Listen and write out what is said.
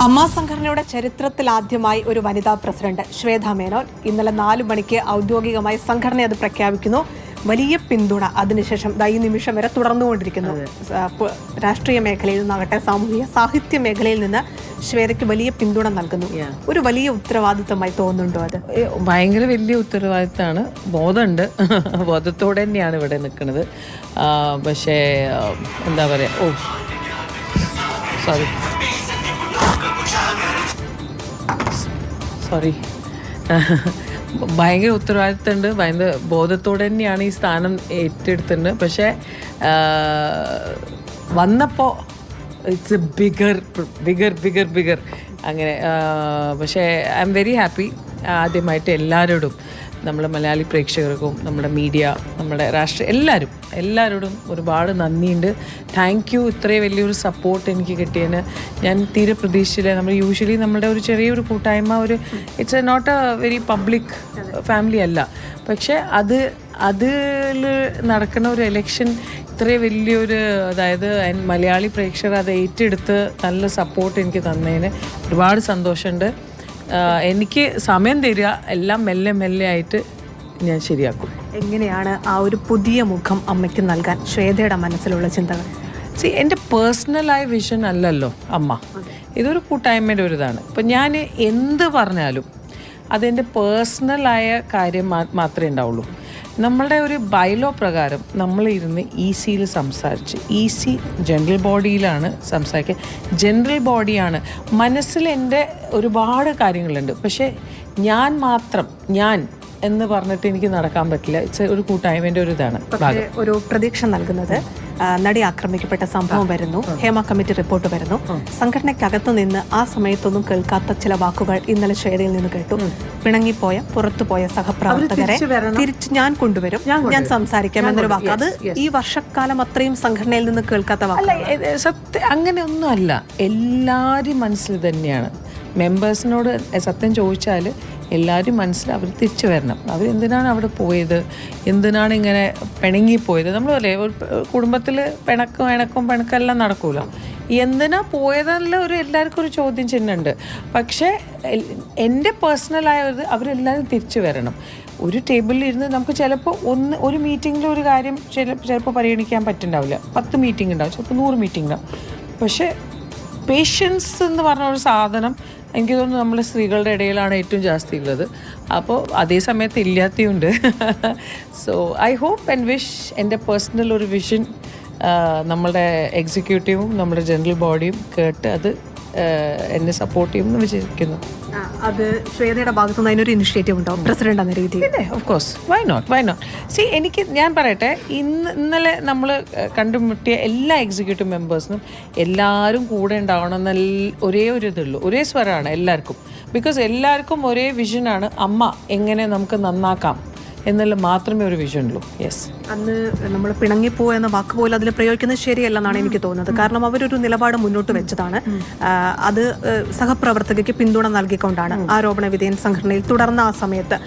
അമ്മ സംഘടനയുടെ ചരിത്രത്തിൽ ആദ്യമായി ഒരു വനിതാ പ്രസിഡന്റ് ശ്വേത മേനോൻ ഇന്നലെ 4 മണിക്ക് ഔദ്യോഗികമായി സംഘടന അത് പ്രഖ്യാപിക്കുന്നു. വലിയ പിന്തുണ അതിനുശേഷം ഈ നിമിഷം വരെ തുടർന്നുകൊണ്ടിരിക്കുന്നു. രാഷ്ട്രീയ മേഖലയിൽ നിന്നാകട്ടെ സാമൂഹിക സാഹിത്യ മേഖലയിൽ നിന്ന് ശ്വേതയ്ക്ക് വലിയ പിന്തുണ നൽകുന്നു. ഒരു വലിയ ഉത്തരവാദിത്തമായി തോന്നുന്നുണ്ടോ? അത് ഭയങ്കര വലിയ ഉത്തരവാദിത്തമാണ്. ബോധമുണ്ട്, ബോധത്തോടെ തന്നെയാണ് ഇവിടെ നിൽക്കുന്നത്. പക്ഷേ എന്താ പറയുക, സോറി ഭയങ്കര ഉത്തരവാദിത്തമുണ്ട്. ഭയങ്കര ബോധത്തോടെ തന്നെയാണ് ഈ സ്ഥാനം ഏറ്റെടുത്തിട്ടുണ്ട്. പക്ഷേ വന്നപ്പോൾ ഇറ്റ്സ് എ ബിഗർ അങ്ങനെ. പക്ഷേ ഐ എം വെരി ഹാപ്പി. ആദ്യമായിട്ട് എല്ലാവരോടും, നമ്മുടെ മലയാളി പ്രേക്ഷകർക്കും, നമ്മുടെ മീഡിയ, നമ്മുടെ എല്ലാവരോടും ഒരുപാട് നന്ദിയുണ്ട്. Thank you. ഇത്രയും വലിയൊരു സപ്പോർട്ട് എനിക്ക് കിട്ടിയതിന് ഞാൻ തീരെ പ്രതീക്ഷിച്ചില്ല. നമ്മൾ യൂഷ്വലി നമ്മുടെ ഒരു ചെറിയൊരു കൂട്ടായ്മ, it's not a very public family അല്ല. പക്ഷേ അതിൽ നടക്കുന്ന ഒരു എലക്ഷൻ ഇത്രയും വലിയൊരു, അതായത് മലയാളി പ്രേക്ഷകർ അത് ഏറ്റെടുത്ത് നല്ല സപ്പോർട്ട് എനിക്ക് തന്നതിന് ഒരുപാട് സന്തോഷമുണ്ട്. എനിക്ക് സമയം തരിക, എല്ലാം മെല്ലെ ആയിട്ട് ഞാൻ ശരിയാക്കും. എങ്ങനെയാണ് ആ ഒരു പുതിയ മുഖം അമ്മയ്ക്ക് നൽകാൻ ശ്വേതയുടെ മനസ്സിലുള്ള ചിന്തകൾ? എൻ്റെ പേഴ്സണലായ വിഷൻ അല്ലല്ലോ അമ്മ, ഇതൊരു കൂട്ടായ്മയുടെ ഒരു ഇതാണ്. ഇപ്പം ഞാൻ എന്ത് പറഞ്ഞാലും അതെൻ്റെ പേഴ്സണലായ കാര്യം മാത്രമേ ഉണ്ടാവുള്ളൂ. നമ്മളുടെ ഒരു ബൈലോ പ്രകാരം നമ്മളിരുന്ന് ECയിൽ സംസാരിച്ച്, EC ജനറൽ ബോഡിയിലാണ് സംസാരിക്കുക. ജനറൽ ബോഡിയാണ്. മനസ്സിൽ എൻ്റെ ഒരുപാട് കാര്യങ്ങളുണ്ട്. പക്ഷേ ഞാൻ എന്ന് പറഞ്ഞിട്ട് എനിക്ക് നടക്കാൻ പറ്റില്ല. ഒരു കൂട്ടായ്മേൻ്റെ ഒരു ഇതാണ്. ഒരു പ്രതീക്ഷ നൽകുന്നത്, നടി ആക്രമിക്കപ്പെട്ട സംഭവം വരുന്നു, ഹേമ കമ്മിറ്റി റിപ്പോർട്ട് വരുന്നു, സംഘടനയ്ക്കകത്ത് നിന്ന് ആ സമയത്തൊന്നും കേൾക്കാത്ത ചില വാക്കുകൾ ഇന്നലെ ശ്വേതയിൽ നിന്ന് കേട്ടു. പിണങ്ങിപ്പോയ, പുറത്തുപോയ സഹപ്രവർത്തകരെ തിരിച്ച് ഞാൻ കൊണ്ടുവരും, ഞാൻ സംസാരിക്കാം എന്നൊരു വാക്ക്. അത് ഈ വർഷക്കാലം അത്രയും സംഘടനയിൽ നിന്ന് കേൾക്കാത്ത വാക്ക്. സത്യം അങ്ങനെയൊന്നും അല്ല. എല്ലാവരും മനസ്സിൽ തന്നെയാണ്. മെമ്പേഴ്സിനോട് സത്യം ചോദിച്ചാൽ എല്ലാവരും മനസ്സിൽ അവർ തിരിച്ചു വരണം. അവരെന്തിനാണ് അവിടെ പോയത്, എന്തിനാണ് ഇങ്ങനെ പിണങ്ങിപ്പോയത്? നമ്മൾ പറയേ ഒരു കുടുംബത്തിൽ പിണക്കെല്ലാം നടക്കൂല. എന്തിനാ പോയതെല്ലാം എല്ലാവർക്കും ഒരു ചോദ്യം ചിഹ്നമുണ്ട്. പക്ഷേ എൻ്റെ പേഴ്സണലായത് അവരെല്ലാവരും തിരിച്ചു വരണം. ഒരു ടേബിളിൽ ഇരുന്ന് നമുക്ക് ചിലപ്പോൾ ഒരു മീറ്റിങ്ങിൽ ഒരു കാര്യം ചിലപ്പോൾ പരിഗണിക്കാൻ പറ്റുന്നുണ്ടാവില്ല. 10 മീറ്റിംഗ് ഉണ്ടാവും, ചിലപ്പോൾ 100 മീറ്റിംഗ് ഉണ്ടാവും. പക്ഷേ പേഷ്യൻസ് എന്ന് പറഞ്ഞ ഒരു സാധനം എനിക്ക് തോന്നുന്നു നമ്മൾ സ്ത്രീകളുടെ ഇടയിലാണ് ഏറ്റവും ജാസ്തി ഉള്ളത്. അപ്പോൾ അതേ സമയത്ത് ഇല്ലാത്തതുണ്ട്. So I hope and wish എൻ്റെ പേഴ്സണൽ ഒരു വിഷൻ നമ്മളുടെ എക്സിക്യൂട്ടീവും നമ്മുടെ ജനറൽ ബോഡിയും കേട്ട് അത് എന്നെ സപ്പോർട്ട് ചെയ്യുമെന്ന് വിചാരിക്കുന്നു. അത് ശ്വേതയുടെ ഭാഗത്തുനിന്ന് അതിനൊരു ഇനിഷ്യേറ്റീവ് ഉണ്ടാവും പ്രസിഡന്റ് എന്ന രീതിയിൽ? Of course, why not. ഞാൻ പറയട്ടെ, ഇന്നലെ നമ്മൾ കണ്ടുമുട്ടിയ എല്ലാ എക്സിക്യൂട്ടീവ് മെമ്പേഴ്സിനും എല്ലാവരും കൂടെ ഉണ്ടാവണം എന്ന ഒരേ ഒരു ഇതുള്ളൂ, ഒരേ സ്വരമാണ് എല്ലാവർക്കും. ബിക്കോസ് എല്ലാവർക്കും ഒരേ വിഷനാണ്, അമ്മ എങ്ങനെ നമുക്ക് നന്നാക്കാം എന്നുള്ള മാത്രമേ ഒരു വിഷൻ ഉള്ളൂ. യെസ്, അന്ന് നമ്മൾ പിണങ്ങിപ്പോവുക എന്ന വാക്ക് പോലും അതിൽ പ്രയോഗിക്കുന്നത് ശരിയല്ലെന്നാണ് എനിക്ക് തോന്നുന്നത്. കാരണം അവരൊരു നിലപാട് മുന്നോട്ട് വെച്ചതാണ്. അത് സഹപ്രവർത്തകയ്ക്ക് പിന്തുണ നൽകിക്കൊണ്ടാണ് ആരോപണ വിധേയൻ സംഘടനയിൽ തുടർന്ന ആ സമയത്ത്